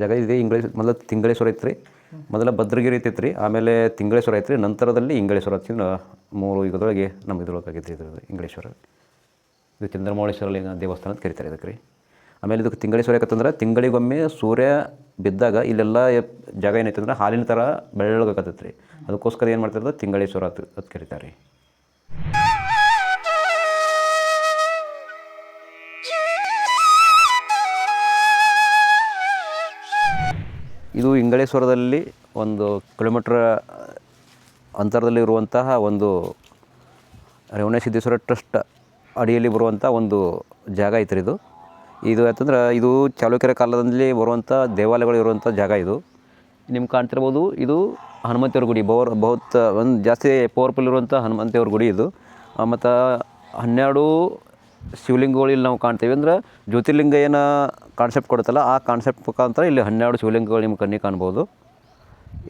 ಜಾಗ ಇದೆ. ಮೊದಲು ತಿಂಗಳೇಶ್ವರ ಐತ್ರಿ, ಮೊದಲ ಭದ್ರಗಿರಿ ಐತೈತೆ ರೀ, ಆಮೇಲೆ ತಿಂಗಳೇಶ್ವರ ಐತ್ರಿ, ನಂತರದಲ್ಲಿ ಇಂಗಳೇಶ್ವರ ಹಚ್ಚಿನ 3 ಯುಗದೊಳಗೆ ನಮ್ಮ ಇದ್ರೊಳಗೆ ಆಗೈತೆ ಇದು ಇಂಗಳೇಶ್ವರ. ಇದು ಚಂದ್ರಮೌಳೇಶ್ವರ ಲಿಂಗ ದೇವಸ್ಥಾನ ಅಂತ ಕರಿತಾರೆ ಇದಕ್ಕೆ ರೀ. ಆಮೇಲೆ ಇದಕ್ಕೆ ತಿಂಗಳೇಶ್ವರ ಯಾಕಂತಂದ್ರೆ ತಿಂಗಳಿಗೊಮ್ಮೆ ಸೂರ್ಯ ಬಿದ್ದಾಗ ಇಲ್ಲೆಲ್ಲ ಜಾಗ ಏನೈತೆ ಅಂದ್ರೆ ಹಾಲಿನ ಥರ ಬೆಳ್ಳಗಾಗತ್ತೈತೆ ರೀ. ಅದಕ್ಕೋಸ್ಕರ ಏನು ಮಾಡ್ತಾರೆ ತಿಂಗಳೇಶ್ವರ ಅಂತ ಕರೀತಾರೆ ರೀ. ಇದು ಇಂಗಳೇಶ್ವರದಲ್ಲಿ 1 ಕಿಲೋಮೀಟ್ರ್ ಅಂತರದಲ್ಲಿ ಇರುವಂತಹ ಒಂದು ರೇವಣಸಿದ್ದೇಶ್ವರ ಟ್ರಸ್ಟ್ ಅಡಿಯಲ್ಲಿ ಬರುವಂಥ ಒಂದು ಜಾಗ ಐತ್ರಿ ಇದು. ಇದು ಯಾಕಂದ್ರೆ ಇದು ಚಾಲುಕ್ಯರ ಕಾಲದಲ್ಲಿ ಬರುವಂಥ ದೇವಾಲಯಗಳು ಇರುವಂಥ ಜಾಗ ಇದು. ನಿಮ್ಗೆ ಕಾಣ್ತಿರ್ಬೋದು, ಇದು ಹನುಮಂತೇವ್ರ ಗುಡಿ. ಒಂದು ಜಾಸ್ತಿ ಪವರ್ಫುಲ್ ಇರುವಂಥ ಹನುಮಂತೇವ್ರ ಗುಡಿ ಇದು. ಮತ್ತು 12 ಶಿವಲಿಂಗಗಳು ಇಲ್ಲಿ ನಾವು ಕಾಣ್ತೀವಿ. ಅಂದ್ರೆ ಜ್ಯೋತಿರ್ಲಿಂಗ ಏನು ಕಾನ್ಸೆಪ್ಟ್ ಕೊಡುತ್ತಲ್ಲ, ಆ ಕಾನ್ಸೆಪ್ಟ್ ಮುಖಾಂತರ ಇಲ್ಲಿ 12 ಶಿವಲಿಂಗಗಳು ನಿಮ್ಮ ಕಣ್ಣಿಗೆ ಕಾಣ್ಬೋದು.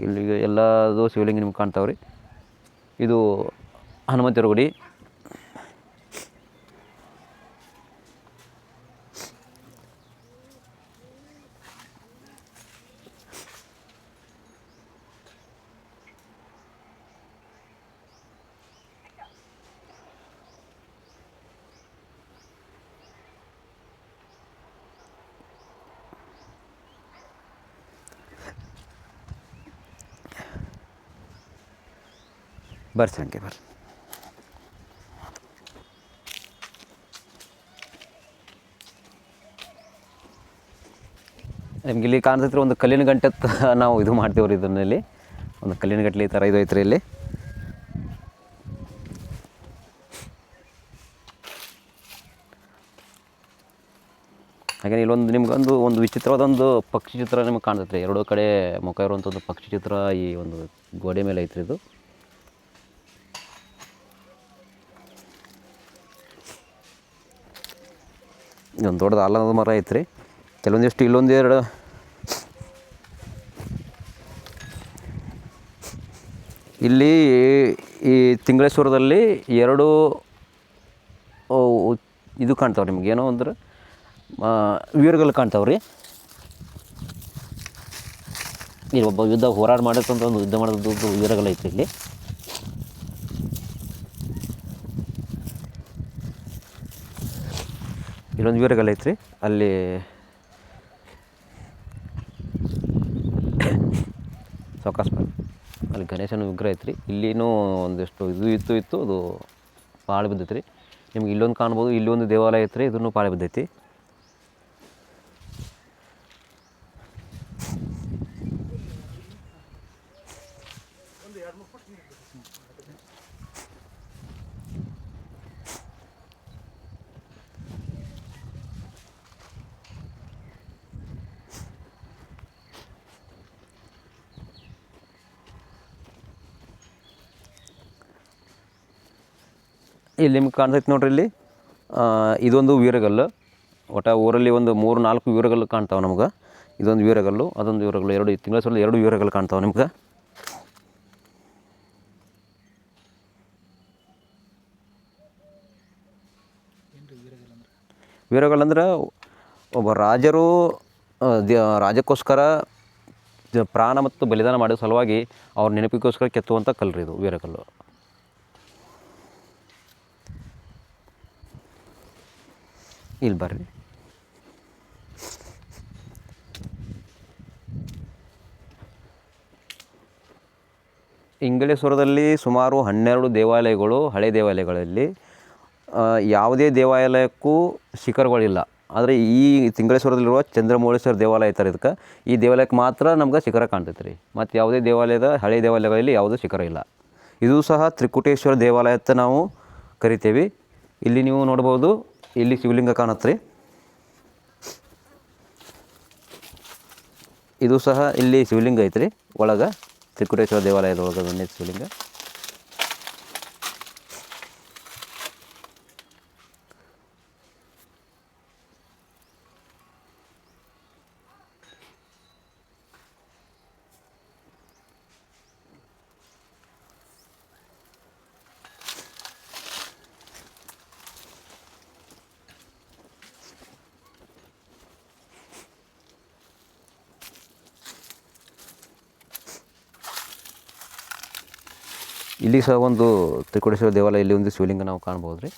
ಇಲ್ಲಿ ಎಲ್ಲದು ಶಿವಲಿಂಗ ನಿಮ್ಗೆ ಕಾಣ್ತಾವೆ ರೀ. ಇದು ಹನುಮಂತೇವ್ರ ಗುಡಿ. ಬರ್ರಿ ಸಂಖ್ಯೆ ಬರ್ರಿ. ನಿಮ್ಗೆ ಇಲ್ಲಿ ಕಾಣ್ತೈತ್ರಿ ಒಂದು ಕಲ್ಲಿನ ಗಂಟೆ ನಾವು ಇದು ಮಾಡ್ತೀವ್ರಿ. ಇದನ್ನಲ್ಲಿ ಒಂದು ಕಲ್ಲಿನ ಗಂಟೆ ಈ ಥರ ಇದು ಐತ್ರಿ ಇಲ್ಲಿ. ಹಾಗೆ ಇಲ್ಲೊಂದು ನಿಮ್ಗೊಂದು ವಿಚಿತ್ರವಾದೊಂದು ಪಕ್ಷಿ ಚಿತ್ರ ನಿಮ್ಗೆ ಕಾಣ್ತೈತೆ ರೀ. 2 ಕಡೆ ಮುಖ ಇರುವಂಥದ್ದು ಪಕ್ಷಿ ಚಿತ್ರ ಈ ಒಂದು ಗೋಡೆ ಮೇಲೆ ಐತ್ರಿ ಇದು. ಇದೊಂದು ದೊಡ್ಡದು ಆಲದ ಮರ ಐತ್ರಿ. ಕೆಲವೊಂದಿಷ್ಟು ಇಲ್ಲೊಂದೆರಡು ಇಲ್ಲಿ ಈ ತಿಂಗಳೇಶ್ವರದಲ್ಲಿ 2 ಇದು ಕಾಣ್ತಾವೆ ನಿಮ್ಗೆ. ಏನೋ ಅಂದ್ರೆ ವೀರಗಳು ಕಾಣ್ತಾವೆ ರೀ. ಇಲ್ಲಿ ಒಬ್ಬ ಹೋರಾಟ ಮಾಡಿರ್ತಂಥ ಒಂದು ಯುದ್ಧ ಮಾಡೋದು ವೀರಗಳು ಐತ್ರಿ ಇಲ್ಲಿ. ಇಲ್ಲೊಂದು ವೀರಗಲ್ ಐತ್ರಿ. ಅಲ್ಲಿ ಸಾವಕಾಶ ಅಲ್ಲಿ ಗಣೇಶನ ವಿಗ್ರಹ ಐತ್ರಿ. ಇಲ್ಲಿನೂ ಒಂದಿಷ್ಟು ಇತ್ತು ಅದು ಪಾಳು ಬಿದ್ದೈತೆ ರೀ. ನಿಮ್ಗೆ ಇಲ್ಲೊಂದು ಕಾಣ್ಬೋದು. ಇಲ್ಲೊಂದು ದೇವಾಲಯ ಐತ್ರಿ, ಇದನ್ನು ಪಾಳು ಬಿದ್ದೈತಿ. ಇಲ್ಲಿ ನಿಮ್ಗೆ ಕಾಣ್ತೈತೆ ನೋಡ್ರಿ. ಇಲ್ಲಿ ಇದೊಂದು ವೀರಗಲ್ಲು. ಒಟ್ಟು ಊರಲ್ಲಿ ಒಂದು 3-4 ವೀರಗಲ್ಲು ಕಾಣ್ತಾವೆ ನಮ್ಗೆ. ಇದೊಂದು ವೀರಗಲ್ಲು, ಅದೊಂದು ವೀರಗಲ್ಲು. 2 ತಿಂಗಳೇಶ್ವರದಲ್ಲಿ 2 ವೀರಗಲ್ಲು ಕಾಣ್ತಾವೆ ನಿಮ್ಗೆ. ವೀರಗಲ್ಲು ಅಂದ್ರೆ ಒಬ್ಬ ರಾಜರು ರಾಜ್ಯಕ್ಕೋಸ್ಕರ ಪ್ರಾಣ ಮತ್ತು ಬಲಿದಾನ ಮಾಡೋ ಸಲುವಾಗಿ ಅವ್ರ ನೆನಪಿಗೋಸ್ಕರ ಕೆತ್ತುವಂಥ ಕಲ್ಲು ಇದು ವೀರಗಲ್ಲು. ಇಲ್ಲಿ ಬರ್ರಿ. ಇಂಗಳೇಶ್ವರದಲ್ಲಿ ಸುಮಾರು 12 ದೇವಾಲಯಗಳು, ಹಳೆ ದೇವಾಲಯಗಳಲ್ಲಿ ಯಾವುದೇ ದೇವಾಲಯಕ್ಕೂ ಶಿಖರಗಳಿಲ್ಲ. ಆದರೆ ಈ ತಿಂಗಳೇಶ್ವರದಲ್ಲಿರುವ ಚಂದ್ರಮೌಳೇಶ್ವರ ದೇವಾಲಯ ಐತಾರೆ. ಇದಕ್ಕೆ ಈ ದೇವಾಲಯಕ್ಕೆ ಮಾತ್ರ ನಮ್ಗೆ ಶಿಖರ ಕಾಣ್ತೈತೆ ರೀ. ಮತ್ತು ಯಾವುದೇ ಹಳೆ ದೇವಾಲಯಗಳಲ್ಲಿ ಯಾವುದೂ ಶಿಖರ ಇಲ್ಲ. ಇದು ಸಹ ತ್ರಿಕೂಟೇಶ್ವರ ದೇವಾಲಯ ಅಂತ ನಾವು ಕರಿತೇವೆ. ಇಲ್ಲಿ ನೀವು ನೋಡ್ಬೋದು, ಇಲ್ಲಿ ಶಿವಲಿಂಗ ಕಾಣತ್ತೆ ರೀ. ಇದು ಸಹ ಇಲ್ಲಿ ಶಿವಲಿಂಗ ಐತ್ರಿ ಒಳಗೆ, ತ್ರಿಕೂಟೇಶ್ವರ ದೇವಾಲಯದೊಳಗೆ ಶಿವಲಿಂಗ. ಇಲ್ಲಿ ಸಹ ಒಂದು ತ್ರಿಕೋಟೇಶ್ವರ ದೇವಾಲಯ, ಇಲ್ಲಿ ಒಂದು ಶಿವಲಿಂಗ ನಾವು ಕಾಣ್ಬೋದು ರೀ.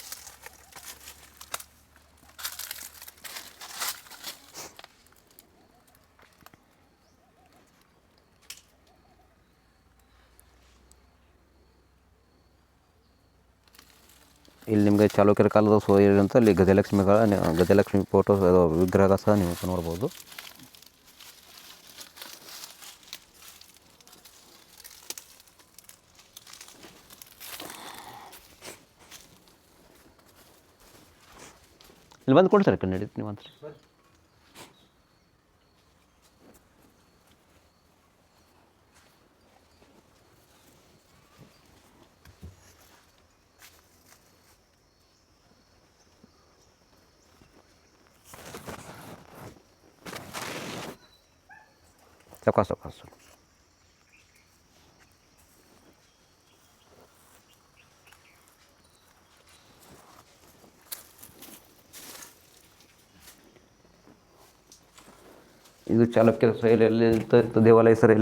ಇಲ್ಲಿ ನಿಮಗೆ ಚಾಲುಕ್ಯರ ಕಾಲದ ಅಂತ ಅಲ್ಲಿ ಗಜಲಕ್ಷ್ಮಿ ಫೋಟೋ ವಿಗ್ರಹ ಸಹ ನೀವು ನೋಡ್ಬೋದು. ಇಲ್ಲಿ ಬಂದು ಕೊಡಿ ಸರ್, ನಡೀತು ನೀವು ಅಂತ. ಸಾವಕಾಶ. ಇದು ಚಾಲುಕ್ಯರ ಶೈಲಿಯಲ್ಲಿ ದೇವಾಲಯ ಸರ್.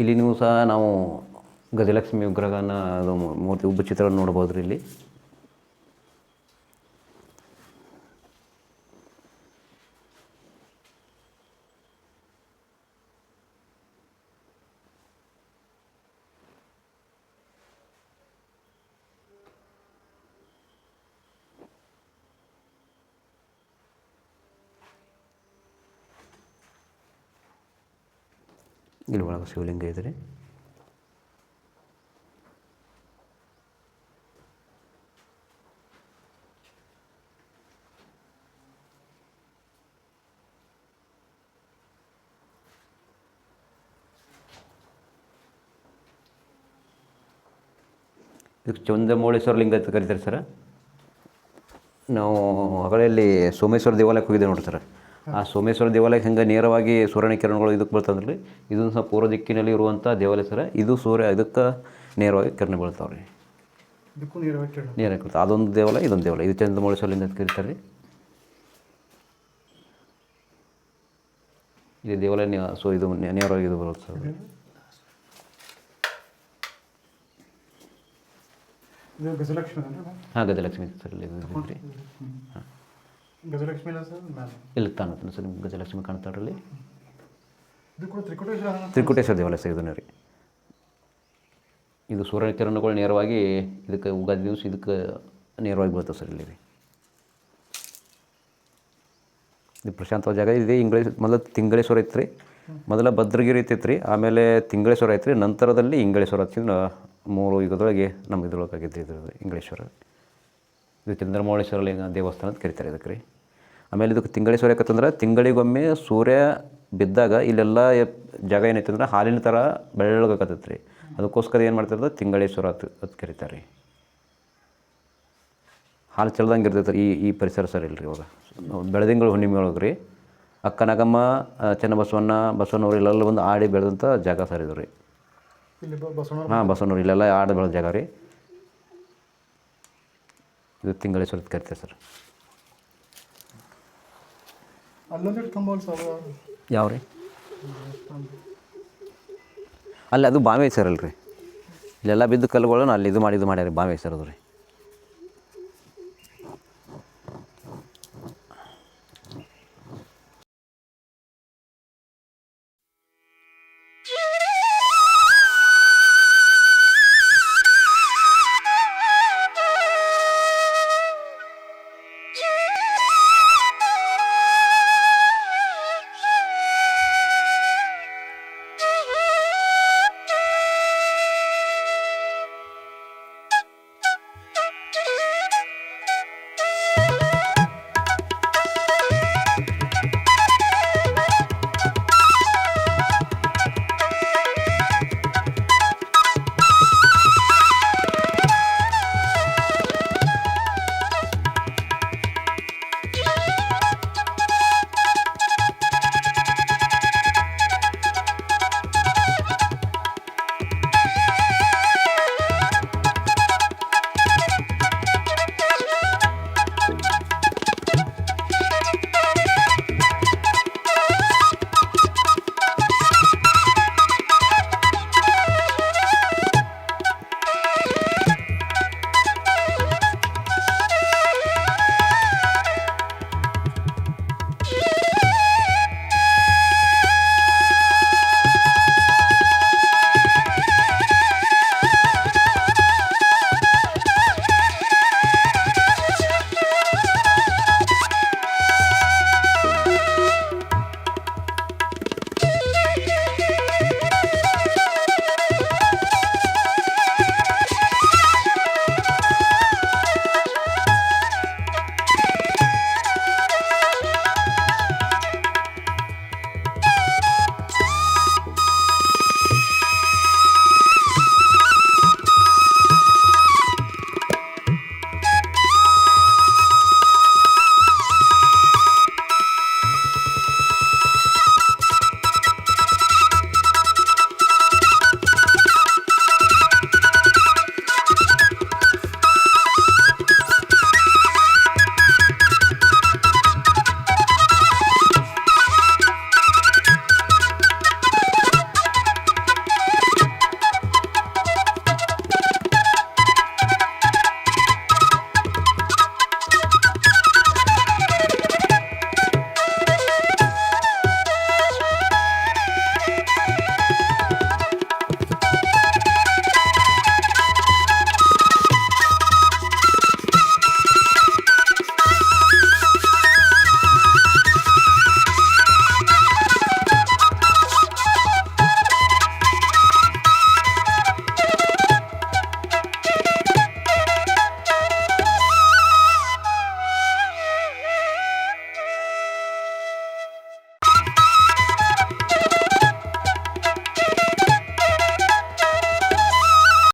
ಇಲ್ಲಿ ನೀವು ಸಹ ನಾವು ಗಜಲಕ್ಷ್ಮಿ ವಿಗ್ರಹನ ಅದು ಮೂರ್ತಿ ಉಬ್ಬು ಚಿತ್ರ ನೋಡ್ಬೋದು ರೀ. ಇಲ್ಲಿ ಒಳಗೆ ಶಿವಲಿಂಗ ಇದೆ ರೀ. ಇದಕ್ಕೆ ಚಂದ್ರಮೌಳೇಶ್ವರ ಲಿಂಗ ಅಂತ ಕರೀತಾರೆ ಸರ್. ನಾವು ಹೊಗಳಲ್ಲಿ ಸೋಮೇಶ್ವರ ದೇವಾಲಯಕ್ಕೆ ಹೋಗಿದ್ದೆ ನೋಡಿ ಸರ್. ಆ ಸೋಮೇಶ್ವರ ದೇವಾಲಯಕ್ಕೆ ಹೆಂಗೆ ನೇರವಾಗಿ ಸೂರ್ಯನ ಕಿರಣಗಳು ಇದಕ್ಕೆ ಬೀಳ್ತಂದ್ರಿ, ಇದನ್ನು ಸಹ ಪೂರ್ವ ದಿಕ್ಕಿನಲ್ಲಿ ಇರುವಂಥ ದೇವಾಲಯ ಸರ್. ಇದು ಇದಕ್ಕೆ ನೇರವಾಗಿ ಕಿರಣ ಬೀಳ್ತಾವೆ ರೀ. ನೇರವಾಗಿ ಅದೊಂದು ದೇವಾಲಯ, ಇದೊಂದು ದೇವಾಲಯ. ಇದು ಚಂದ್ರಮೌಳೇಶ್ವರ ಲಿಂಗ ಅಂತ ಕರೀತಾರೆ ರೀ. ಇದು ದೇವಾಲಯ ಇದು ನೇರವಾಗಿ ಇದು ಬರುತ್ತೆ ಸರ್. ಹಾಂ, ಗಜಲಕ್ಷ್ಮಿ ಸರ್. ಇಲ್ಲಿ ರೀ. ಹಾಂ, ಇಲ್ಲಿ ಕಾಣುತ್ತೆ ಸರ್, ನಿಮ್ಗೆ ಗಜಲಕ್ಷ್ಮಿ ಕಾಣ್ತಾಡ್ರಲ್ಲಿ. ತ್ರಿಕೂಟೇಶ್ವರ ದೇವಾಲಯ ಸರ್ ಇದನ್ನು ರೀ. ಇದು ಸೂರ್ಯನ ಕಿರಣಗಳು ನೇರವಾಗಿ ಇದಕ್ಕೆ ಉಗಾದಿ ದಿವಸ ಇದಕ್ಕೆ ನೇರವಾಗಿ ಬೀಳ್ತವೆ ಸರ್ ಇಲ್ಲಿ ರೀ. ಇದು ಪ್ರಶಾಂತವಾದ ಜಾಗ ಇದೆ. ಮೊದಲು ತಿಂಗಳೇಶ್ವರ ಐತೆ ರೀ. ಮೊದಲ ಭದ್ರಗಿರಿ ಇರ್ತೈತೆ ರೀ, ಆಮೇಲೆ ತಿಂಗಳೇಶ್ವರ ಐತೆ ರೀ, ನಂತರದಲ್ಲಿ ಇಂಗಳೇಶ್ವರ ಹಚ್ಚಿಂದ 3 ಯುಗದೊಳಗೆ ನಮ್ಮ ಇದ್ರೊಳಗಾಗಿದ್ದು ಇದು ಇಂಗಳೇಶ್ವರ. ಇದು ಚಂದ್ರಮೌಳೇಶ್ವರ ಲಿಂಗ ದೇವಸ್ಥಾನ ಅಂತ ಕರೀತಾರೆ ಇದಕ್ಕೆ ರೀ. ಆಮೇಲೆ ಇದಕ್ಕೆ ತಿಂಗಳೇಶ್ವರ ಯಾಕಂತಂದ್ರೆ ತಿಂಗಳಿಗೊಮ್ಮೆ ಸೂರ್ಯ ಬಿದ್ದಾಗ ಇಲ್ಲೆಲ್ಲ ಜಾಗ ಏನೈತೆ ಅಂದ್ರೆ ಹಾಲಿನ ಥರ ಬೆಳ್ಳಗಾಕತ್ತೈತೆ ರೀ. ಅದಕ್ಕೋಸ್ಕರ ಏನು ಮಾಡ್ತಾರೆ, ತಿಂಗಳೇಶ್ವರ ಅಂತ ಕರೀತಾರೆ ರೀ. ಹಾಲು ಚೆಲ್ದಂಗೆ ಇರ್ತೈತೆ ರೀ ಈ ಪರಿಸರ ಸರ್. ಇಲ್ರಿ ಇವಾಗ ಬೆಳದಿಂಗಳು ಹುಣ್ಣಿಮೆ ಒಳಗೆ ರೀ ಅಕ್ಕನಾಗಮ್ಮ, ಚನ್ನಬಸವಣ್ಣ, ಬಸವಣ್ಣವ್ರು ಇಲ್ಲೆಲ್ಲ ಒಂದು ಆಡಿ ಬೆಳೆದಂಥ ಜಾಗ ಸರ್ ಇದು ರೀ. ಹಾಂ, ಬಸವಣ್ಣವ್ರು ಇಲ್ಲೆಲ್ಲ ಆಡಿ ಬೆಳೆದ ಜಾಗ ರೀ. ಇದು ತಿಂಗಳೇಶ್ವರ ಅಂತ ಕರಿತಾರೆ ಸರ್. ಯಾವ ರೀ? ಅಲ್ಲಿ ಅದು ಬಾವಿ ಸರ್ ಅಲ್ರಿ. ಇಲ್ಲೆಲ್ಲ ಬಿದ್ದು ಕಲ್ಲುಗಳನ್ನು ಅಲ್ಲಿ ಇದು ಮಾಡ್ಯಾರ, ಬಾವಿ ಸರ್ ಅದು ರೀ.